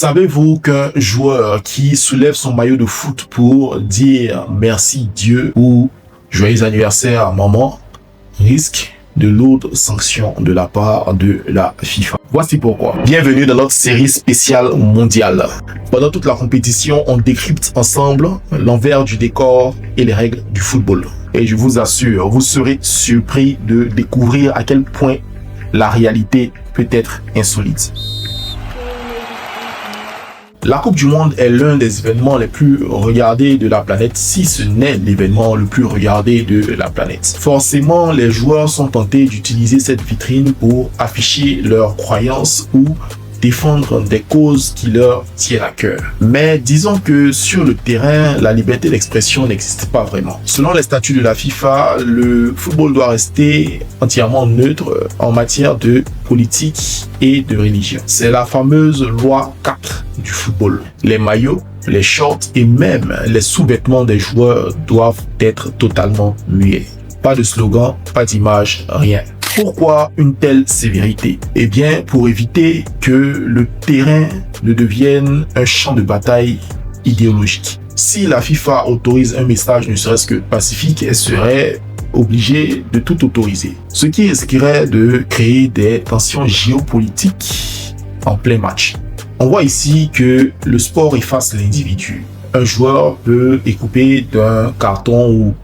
Savez-vous qu'un joueur qui soulève son maillot de foot pour dire merci Dieu ou joyeux anniversaire à maman risque de lourdes sanctions de la part de la FIFA? Voici pourquoi. Bienvenue dans notre série spéciale mondiale. Pendant toute la compétition, on décrypte ensemble l'envers du décor et les règles du football. Et je vous assure, vous serez surpris de découvrir à quel point la réalité peut être insolite. La Coupe du Monde est l'un des événements les plus regardés de la planète, si ce n'est l'événement le plus regardé de la planète. Forcément, les joueurs sont tentés d'utiliser cette vitrine pour afficher leurs croyances ou défendre des causes qui leur tiennent à cœur. Mais disons que sur le terrain, la liberté d'expression n'existe pas vraiment. Selon les statuts de la FIFA, le football doit rester entièrement neutre en matière de politique et de religion. C'est la fameuse loi 4 du football. Les maillots, les shorts et même les sous-vêtements des joueurs doivent être totalement muets. Pas de slogan, pas d'image, rien. Pourquoi une telle sévérité? Eh bien, pour éviter que le terrain ne devienne un champ de bataille idéologique. Si la FIFA autorise un message ne serait-ce que pacifique, elle serait obligée de tout autoriser. Ce qui risquerait de créer des tensions géopolitiques en plein match. On voit ici que le sport efface l'individu. Un joueur peut écoper d'un carton ou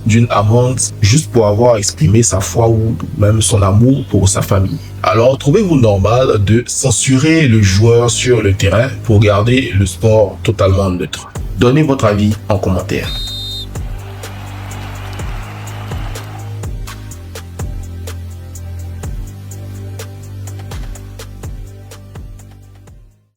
d'une amende juste pour avoir exprimé sa foi ou même son amour pour sa famille. Alors, trouvez-vous normal de censurer le joueur sur le terrain pour garder le sport totalement neutre? Donnez votre avis en commentaire.